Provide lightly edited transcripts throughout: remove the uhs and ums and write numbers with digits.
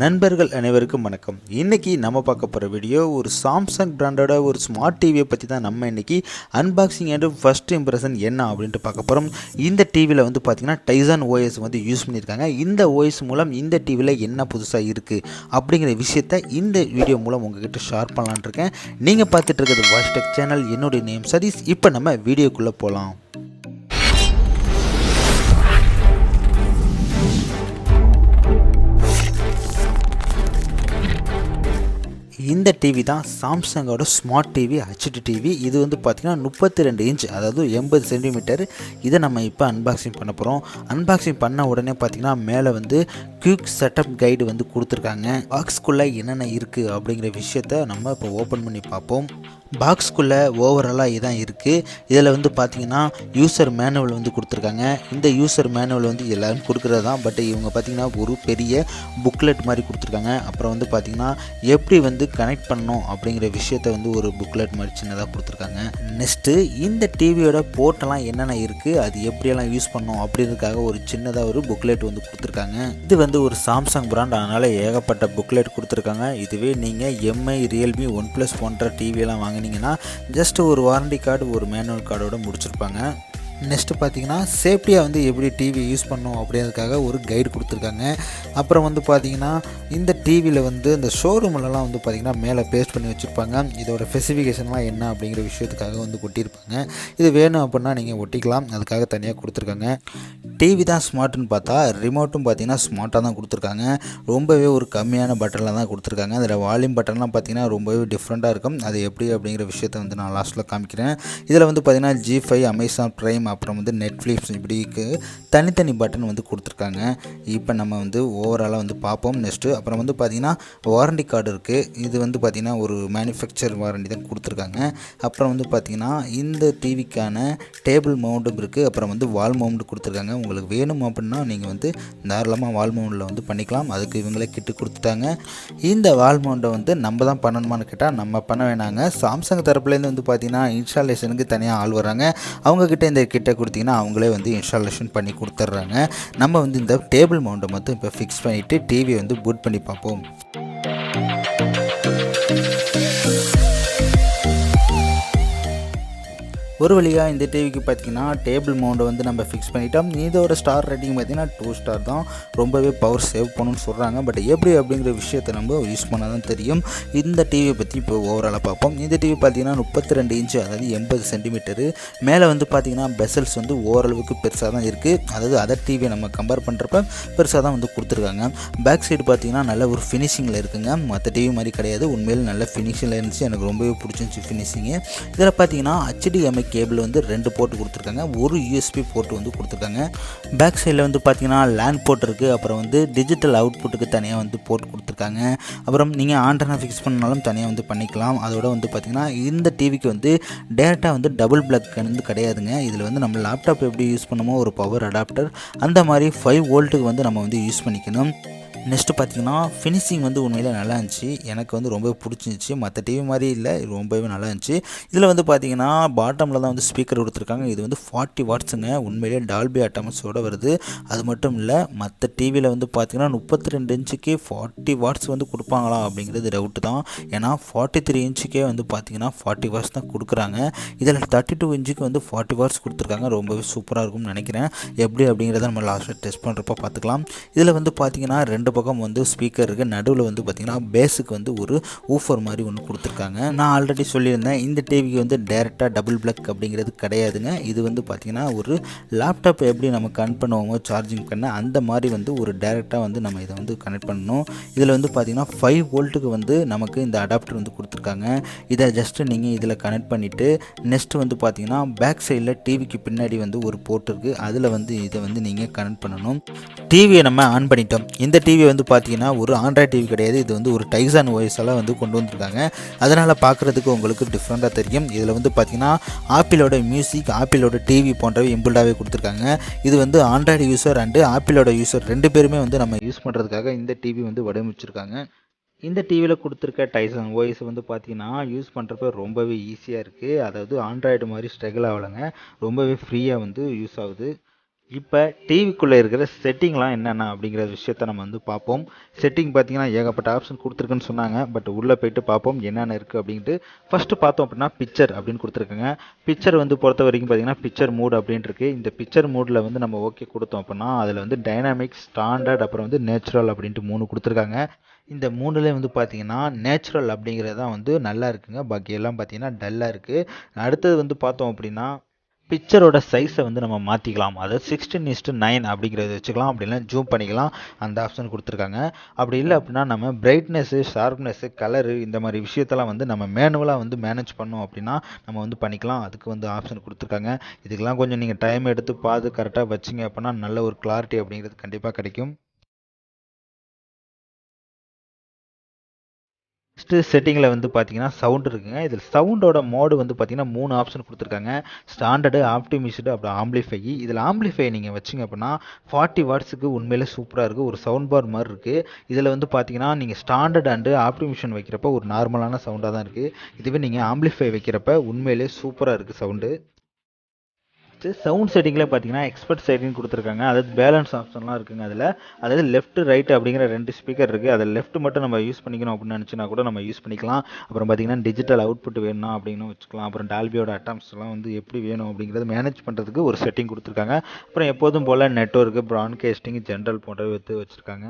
நண்பர்கள் அனைவருக்கும் வணக்கம். இன்றைக்கி நம்ம பார்க்க போகிற வீடியோ ஒரு சாம்சங் பிராண்டோட ஒரு ஸ்மார்ட் டிவியை பற்றி தான் நம்ம இன்றைக்கி அன்பாக்சிங் அண்ட் ஃபர்ஸ்ட் இம்ப்ரெஷன் என்ன அப்படின்ட்டு பார்க்க போகிறோம். இந்த டிவியில் வந்து பார்த்திங்கன்னா டைசன் ஓஎஸ் வந்து யூஸ் பண்ணியிருக்காங்க. இந்த ஓஎஸ் மூலம் இந்த டிவியில் என்ன புதுசாக இருக்குது அப்படிங்கிற விஷயத்த இந்த வீடியோ மூலம் உங்ககிட்ட ஷேர் பண்ணலான்னு இருக்கேன். நீங்கள் பார்த்துட்டு இருக்கிறது வாஷ்டெக் சேனல். என்னுடைய நேம் சதீஷ். இப்போ நம்ம வீடியோக்குள்ளே போகலாம். இந்த டிவி தான் சாம்சங்கோட ஸ்மார்ட் டிவி ஹெச்டி டிவி. இது வந்து பார்த்திங்கன்னா 32 இன்ச், அதாவது 80 சென்டிமீட்டர். இதை நம்ம இப்போ அன்பாக்சிங் பண்ண போகிறோம். அன்பாக்சிங் பண்ண உடனே பார்த்திங்கன்னா மேலே வந்து குயிக் செட்டப் கைடு வந்து கொடுத்துருக்காங்க. பாக்ஸ்குள்ளே என்னென்ன இருக்குது அப்படிங்கிற விஷயத்த நம்ம இப்போ ஓப்பன் பண்ணி பார்ப்போம். பாக்ஸ்குள்ளே ஓவராலாக இதான் இருக்குது. இதில் வந்து பார்த்திங்கன்னா யூசர் மேனுவல் வந்து கொடுத்துருக்காங்க. இந்த யூசர் மேனுவல் வந்து எல்லோரும் கொடுக்குறது தான். பட் இவங்க பார்த்திங்கன்னா ஒரு பெரிய புக்லெட் மாதிரி கொடுத்துருக்காங்க. அப்புறம் வந்து பார்த்திங்கன்னா எப்படி வந்து கனெக்ட் பண்ணணும் அப்படிங்கிற விஷயத்த வந்து ஒரு புக்லெட் மாதிரி சின்னதாக கொடுத்துருக்காங்க. நெக்ஸ்ட்டு இந்த டிவியோட போர்ட்டெல்லாம் என்னென்ன இருக்குது, அது எப்படியெல்லாம் யூஸ் பண்ணணும் அப்படின்றதுக்காக ஒரு சின்னதாக ஒரு புக்லெட் வந்து கொடுத்துருக்காங்க. இது வந்து ஒரு சாம்சங் பிராண்ட், அதனால் ஏகப்பட்ட புக்லெட் கொடுத்துருக்காங்க. இதுவே நீங்கள் எம்ஐ, ரியல்மி, OnePlus போன்ற டிவியெல்லாம் வாங்கினீங்கன்னா ஜஸ்ட் ஒரு வாரண்டி கார்டு, ஒரு மேனுவல் கார்டோட முடிச்சிருப்பாங்க. நெக்ஸ்ட்டு பார்த்தீங்கன்னா சேஃப்டியாக வந்து எப்படி டிவி யூஸ் பண்ணணும் அப்படிங்கிறதுக்காக ஒரு கைடு கொடுத்துருக்காங்க. அப்புறம் வந்து பார்த்திங்கன்னா இந்த டிவியில் வந்து இந்த ஷோரூம்லலாம் வந்து பார்த்திங்கன்னா மேலே பேஸ்ட் பண்ணி வச்சுருப்பாங்க. இதோட ஸ்பெசிஃபிகேஷன்லாம் என்ன அப்படிங்கிற விஷயத்துக்காக வந்து ஒட்டியிருப்பாங்க. இது வேணும் அப்படின்னா நீங்கள் ஒட்டிக்கலாம், அதுக்காக தனியாக கொடுத்துருக்காங்க. டிவி தான் ஸ்மார்ட்னு பார்த்தா ரிமோட்டும் பார்த்திங்கன்னா ஸ்மார்ட்டாக தான் கொடுத்துருக்காங்க. ரொம்பவே ஒரு கம்மியான பட்டனில் தான் கொடுத்துருக்காங்க. அதில் வால்யூம் பட்டன்லாம் பார்த்திங்கன்னா ரொம்பவே டிஃப்ரெண்ட்டாக இருக்கும். அது எப்படி அப்படிங்கிற விஷயத்த வந்து நான் லாஸ்ட்டில் காமிக்கிறேன். இதில் வந்து பார்த்திங்கன்னா G5, அமேசான் ப்ரைம், அப்புறம் வந்து நெட்ஃப்ளிக்ஸ் இப்படிக்கு தனித்தனி பட்டன் வந்து கொடுத்துருக்காங்க. இப்போ நம்ம வந்து ஓவராலாக வந்து பார்ப்போம். நெக்ஸ்ட்டு அப்புறம் வந்து பார்த்திங்கன்னா வாரண்டி கார்டு இருக்குது. இது வந்து பார்த்திங்கன்னா ஒரு மேனுஃபேக்சர் வாரண்டி தான் கொடுத்துருக்காங்க. அப்புறம் வந்து பார்த்திங்கன்னா இந்த டிவிக்கான டேபிள் மவுண்ட்டும் இருக்குது. அப்புறம் வந்து வால் மவுண்ட் கொடுத்துருக்காங்க. உங்களுக்கு வேணும் அப்படின்னா நீங்கள் வந்து தாராளமாக வால் மவுண்டில் வந்து பண்ணிக்கலாம். அதுக்கு இவங்களே கிட்டு கொடுத்துட்டாங்க. இந்த வால் மவுண்டை வந்து நம்ம தான் பண்ணணுமான்னு கேட்டால் நம்ம பண்ண வேணாங்க. சாம்சங் தரப்புலேருந்து வந்து பார்த்திங்கன்னா இன்ஸ்டாலேஷனுக்கு தனியாக ஆள் வராங்க. அவங்கக்கிட்ட இந்த கிட்ட கொடுத்திங்கன்னா அவங்களே வந்து இன்ஸ்டாலேஷன் பண்ணி கொடுத்துட்றாங்க. நம்ம வந்து இந்த டேபிள் மவுண்டை மட்டும் இப்போ ஃபிக்ஸ் பண்ணிவிட்டு டிவியை வந்து பூட் பண்ணி பார்ப்போம். ஒரு வழியாக இந்த டிவிக்கு பார்த்திங்கன்னா டேபிள் மவுண்டை வந்து நம்ம ஃபிக்ஸ் பண்ணிட்டோம். இதோட ஸ்டார் ரேட்டிங் பார்த்திங்கன்னா 2 ஸ்டார் தான். ரொம்பவே பவர் சேவ் பண்ணணும்னு சொல்கிறாங்க. பட் எப்படி அப்படிங்கிற விஷயத்தை நம்ம யூஸ் பண்ணால் தான் தெரியும். இந்த டிவியை பற்றி இப்போ ஓவராலாக பார்ப்போம். இந்த டிவி பார்த்திங்கன்னா 32 இன்ச்சு, அதாவது 80 சென்டிமீட்டரு. மேலே வந்து பார்த்திங்கன்னா பெசல்ஸ் வந்து ஓரளவுக்கு பெருசாக தான் இருக்குது. அதாவது அதர் டிவியை நம்ம கம்பேர் பண்ணுறப்ப பெருசாக தான் வந்து கொடுத்துருக்காங்க. பேக் சைடு பார்த்திங்கன்னா நல்ல ஒரு ஃபினிஷிங்கில் இருக்குங்க. மற்ற டிவி மாதிரி கிடையாது, உண்மையில் நல்ல ஃபினிஷிங்கில் இருந்துச்சு. எனக்கு ரொம்பவே பிடிச்சிருந்துச்சி ஃபினிஷிங்கு. இதில் பார்த்திங்கன்னா HDMI கேபிள் வந்து 2 போர்ட் கொடுத்துருக்காங்க. ஒரு USB போர்ட் வந்து கொடுத்துருக்காங்க. பேக் சைடில் வந்து பார்த்திங்கன்னா லேண்ட் போர்ட் இருக்குது. அப்புறம் வந்து டிஜிட்டல் அவுட்புட்டுக்கு தனியாக வந்து போர்ட் கொடுத்துருக்காங்க. அப்புறம் நீங்கள் ஆண்டனா ஃபிக்ஸ் பண்ணாலும் தனியாக வந்து பண்ணிக்கலாம். அதோட வந்து பார்த்திங்கன்னா இந்த டிவிக்கு வந்து டேரெக்டாக வந்து டபுள் பிளக் வந்து கிடையாதுங்க. இதில் வந்து நம்ம லேப்டாப் எப்படி யூஸ் பண்ணுமோ ஒரு பவர் அடாப்டர், அந்த மாதிரி 5 வோல்ட்டுக்கு வந்து நம்ம வந்து யூஸ் பண்ணிக்கணும். நெக்ஸ்ட்டு பார்த்திங்கன்னா ஃபினிஷிங் வந்து உண்மையில் நல்லா இருந்துச்சு. எனக்கு வந்து ரொம்பவே பிடிச்சிருந்துச்சி. மற்ற டிவி மாதிரி இல்லை, ரொம்பவே நல்லா இருந்துச்சு. இதில் வந்து பார்த்திங்கன்னா பாட்டமில் தான் வந்து ஸ்பீக்கர் கொடுத்துருக்காங்க. இது வந்து 40 வாட்ஸுங்க. உண்மையிலே டால்பி அட்டமஸோடு வருது. அது மட்டும் இல்லை, மற்ற டிவியில் வந்து பார்த்திங்கன்னா 32 இன்ச்சுக்கே 40 வாட்ஸ் வந்து கொடுப்பாங்களா அப்படிங்கிறது டவுட்டு தான். ஏன்னா 43 இன்ச்சுக்கே வந்து பார்த்திங்கன்னா 40 வாட்ஸ் தான் கொடுக்குறாங்க. இதில் 32 இன்ச்சுக்கு வந்து 40 வாட்ஸ் கொடுத்துருக்காங்க. ரொம்பவே சூப்பராக இருக்கும்னு நினைக்கிறேன். எப்படி அப்படிங்கிறத நம்ம லாஸ்ட்டாக டெஸ்ட் பண்ணுறப்ப பார்த்துக்கலாம். இதில் வந்து பார்த்திங்கன்னா 2 பக்கம் வந்து ஸ்பீக்கர் இருக்குது. நடுவில் வந்து பார்த்திங்கன்னா பேஸுக்கு வந்து ஒரு ஊஃபர் மாதிரி ஒன்று கொடுத்துருக்காங்க. நான் ஆல்ரெடி சொல்லியிருந்தேன், இந்த டிவிக்கு வந்து டேரெக்டாக டபுள் பிளக் அப்படிங்கிறது கிடையாதுங்க. இது வந்து பார்த்திங்கன்னா ஒரு லேப்டாப் எப்படி நம்ம கனெக்ட் பண்ணுவோமோ சார்ஜிங் பண்ண, அந்த மாதிரி வந்து ஒரு டேரெக்டாக வந்து நம்ம இதை வந்து கனெக்ட் பண்ணணும். இதில் வந்து பார்த்திங்கன்னா 5 வோல்ட்டுக்கு வந்து நமக்கு இந்த அடாப்டர் வந்து கொடுத்துருக்காங்க. இதை ஜஸ்ட்டு நீங்கள் இதில் கனெக்ட் பண்ணிவிட்டு நெக்ஸ்ட்டு வந்து பார்த்திங்கன்னா பேக் சைடில் டிவிக்கு பின்னாடி வந்து ஒரு போர்ட் இருக்குது. அதில் வந்து இதை வந்து நீங்கள் கனெக்ட் பண்ணணும். டிவியை நம்ம ஆன் பண்ணிட்டோம். இந்த டிவி வந்து பார்த்தீங்கன்னா ஒரு ஆண்ட்ராய்ட் டிவி கிடையாது. இது வந்து ஒரு டைசன் ஓஎஸ்ஸால் வந்து கொண்டு வந்திருக்காங்க. அதனால் பார்க்குறதுக்கு உங்களுக்கு டிஃப்ரெண்ட்டாக தெரியும். இதில் வந்து பார்த்திங்கன்னா ஆப்பிளோட மியூசிக், ஆப்பிளோட டிவி போன்றவை இம்புல்டாகவே கொடுத்துருக்காங்க. இது வந்து ஆண்ட்ராய்டு யூசர் அண்டு ஆப்பிளோட யூசர் 2 பேருமே வந்து நம்ம யூஸ் பண்ணுறதுக்காக இந்த டிவி வந்து வடிவமைச்சிருக்காங்க. இந்த டிவியில் கொடுத்துருக்க டைசன் ஓஎஸ் வந்து பார்த்திங்கன்னா யூஸ் பண்ணுறப்ப ரொம்பவே ஈஸியாக இருக்குது. அதாவது ஆண்ட்ராய்டு மாதிரி ஸ்ட்ரகிள் ஆகலைங்க. ரொம்பவே ஃப்ரீயாக வந்து யூஸ் ஆகுது. இப்போ டிவிக்குள்ளே இருக்கிற செட்டிங்லாம் என்னென்ன அப்படிங்கிற விஷயத்த நம்ம வந்து பார்ப்போம். செட்டிங் பார்த்தீங்கன்னா ஏகப்பட்ட ஆப்ஷன் கொடுத்துருக்குன்னு சொன்னாங்க. பட் உள்ளே போயிட்டு பார்ப்போம் என்னென்ன இருக்குது அப்படின்ட்டு. ஃபஸ்ட்டு பார்த்தோம் அப்படின்னா பிக்சர் அப்படின்னு கொடுத்துருக்குங்க. பிக்சர் வந்து பொறுத்த வரைக்கும் பார்த்தீங்கன்னா பிக்சர் மூட் அப்படின்ட்டு இருக்குது. இந்த பிக்சர் மூடில் வந்து நம்ம ஓகே கொடுத்தோம் அப்படின்னா அதில் வந்து டைனாமிக், ஸ்டாண்டர்ட், அப்புறம் வந்து நேச்சுரல் அப்படின்ட்டு 3 கொடுத்துருக்காங்க. இந்த 3லேயே வந்து பார்த்தீங்கன்னா நேச்சுரல் அப்படிங்கிறது தான் வந்து நல்லா இருக்குங்க. பாக்கி எல்லாம் பார்த்தீங்கன்னா டல்லாக இருக்குது. அடுத்தது வந்து பார்த்தோம் அப்படின்னா பிக்சரோட சைஸை வந்து நம்ம மாற்றிக்கலாம். அதாவது 16:9 அப்படிங்கிறத வச்சுக்கலாம். அப்படி இல்லைனா ஜூம் பண்ணிக்கலாம். அந்த ஆப்ஷன் கொடுத்துருக்காங்க. அப்படி இல்லை அப்படின்னா நம்ம பிரைட்னஸ்ஸு, ஷார்ப்னஸ்ஸு, கலரு இந்த மாதிரி விஷயத்தெல்லாம் வந்து நம்ம மேனுவலாக வந்து மேனேஜ் பண்ணோம் அப்படின்னா நம்ம வந்து பண்ணிக்கலாம். அதுக்கு வந்து ஆப்ஷன் கொடுத்துருக்காங்க. இதுக்கெல்லாம் கொஞ்சம் நீங்கள் டைம் எடுத்து பார்த்து கரெக்டாக வச்சிங்க அப்படின்னா நல்ல ஒரு கிளாரிட்டி அப்படிங்கிறது கண்டிப்பாக கிடைக்கும். ஃபஸ்ட்டு செட்டிங்கில் வந்து பார்த்தீங்கன்னா சவுண்ட் இருக்குங்க. இதில் சவுண்டோட மோடு வந்து பார்த்தீங்கன்னா 3 ஆப்ஷன் கொடுத்துருக்காங்க. ஸ்டாண்டர்டு, ஆப்டிமிஸ்டு, அப்புறம் ஆம்பிளிஃபை. இதில் ஆம்பிளிஃபை நீங்கள் வச்சிங்க அப்படின்னா 40 வாட்ஸுக்கு உண்மையிலே சூப்பராக இருக்குது. ஒரு சவுண்ட் பார் மாதிரி இருக்குது. இதில் வந்து பார்த்தீங்கன்னா நீங்கள் ஸ்டாண்டர்ட் அண்டு ஆப்டிமிஷன் வைக்கிறப்ப ஒரு நார்மலான சவுண்டாக தான் இருக்குது. இதுவே நீங்கள் ஆம்பிளிஃபை வைக்கிறப்ப உண்மையிலே சூப்பராக இருக்குது சவுண்டு. சவுண்ட் செட்டிங்கில் பார்த்தீங்கன்னா எக்ஸ்பர்ட் செட்டிங் கொடுத்துருக்காங்க. அதாவது பேலன்ஸ் ஆப்ஷன்லாம் இருக்குங்க அதில். அதாவது லெஃப்ட், ரைட் அப்படிங்கிற 2 ஸ்பீக்கர் இருக்குது. அதில் லெஃப்ட் மட்டும் நம்ம யூஸ் பண்ணிக்கணும் அப்படின்னு நினச்சினா கூட நம்ம யூஸ் பண்ணிக்கலாம். அப்புறம் பார்த்தீங்கன்னா டிஜிட்டல் அவுட்புட் வேணும்னா அப்படின்னு வச்சுக்கலாம். அப்புறம் டால்பியோட அட்டம்ஸ்லாம் வந்து எப்படி வேணும் அப்படிங்கிறத மேனேஜ் பண்ணுறதுக்கு ஒரு செட்டிங் கொடுத்துருக்காங்க. அப்புறம் எப்போதும் போல் நெட்வொர்க்கு, ப்ராட்காஸ்டிங், ஜென்ரல் போன்றவை வச்சுருக்காங்க.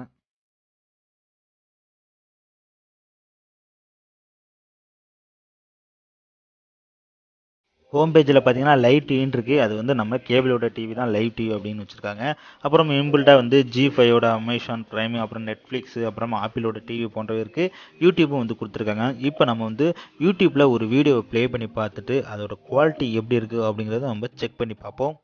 ஹோம் பேஜில் பார்த்தீங்கன்னா லைவ் டிவின்னு இருக்குது. அது வந்து நம்ம கேபிளோட டிவி தான் லைவ் டிவி அப்படின்னு வச்சுருக்காங்க. அப்புறம் இன்பில்ட்டாக வந்து ஜி5யோட அமேசான் பிரைம், அப்புறம் நெட்ஃப்ளிக்ஸு, அப்புறம் ஆப்பிளோட டிவி போன்றவை இருக்குது. யூடியூப்பும் வந்து கொடுத்துருக்காங்க. இப்போ நம்ம வந்து யூடியூப்பில் ஒரு வீடியோவை ப்ளே பண்ணி பார்த்துட்டு அதோட குவாலிட்டி எப்படி இருக்குது அப்படிங்கிறத நம்ம செக் பண்ணி பார்ப்போம்.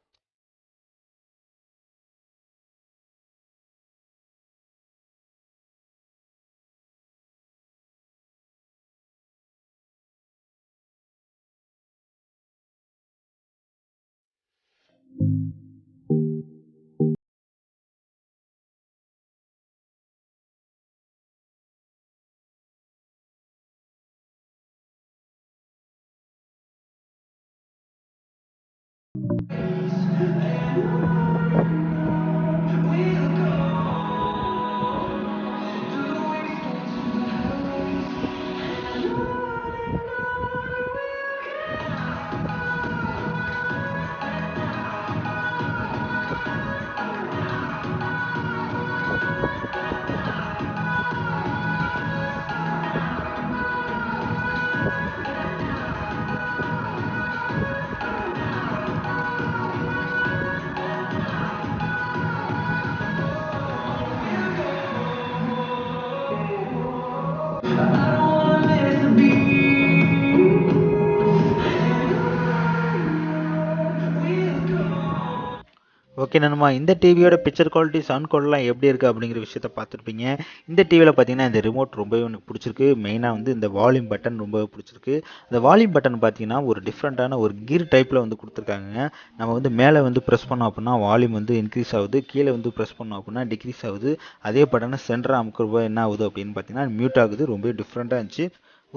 ஓகே நண்பா, இந்த டிவியோட பிக்சர் குவாலிட்டி, சவுண்ட் குவாலிட்டிலாம் எப்படி இருக்குது அப்படிங்கிற விஷயத்த பார்த்துருப்பீங்க. இந்த டிவியில் பார்த்தீங்கன்னா இந்த ரிமோட் ரொம்பவே எனக்கு பிடிச்சிருக்கு. மெயினாக வந்து இந்த வால்யூம் பட்டன் ரொம்பவே பிடிச்சிருக்கு. இந்த வால்யூம் பட்டன் பார்த்தீங்கன்னா ஒரு டிஃப்ரெண்ட்டான ஒரு கீர் டைப்பில் வந்து கொடுத்துருக்காங்க. நம்ம வந்து மேலே வந்து ப்ரெஸ் பண்ணோம் அப்படின்னா வால்யூம் வந்து இன்க்ரீஸ் ஆகுது, கீழே வந்து ப்ரெஸ் பண்ணோம் அப்படின்னா டிக்ரீஸ் ஆகுது. அதே பட்டனை சென்டராக அமுக்கிறப்ப என்ன ஆகுது அப்படின்னு பார்த்தீங்கன்னா மியூட் ஆகுது. ரொம்பவே டிஃப்ரெண்ட்டாக இருந்துச்சு.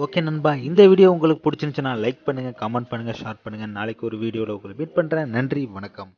ஓகே நண்பா, இந்த வீடியோ உங்களுக்கு பிடிச்சிருந்துச்சுன்னா லைக் பண்ணுங்கள், கமெண்ட் பண்ணுங்கள், ஷேர் பண்ணுங்கள். நாளைக்கு ஒரு வீடியோவில் உங்களை மீட் பண்ணுறேன். நன்றி, வணக்கம்.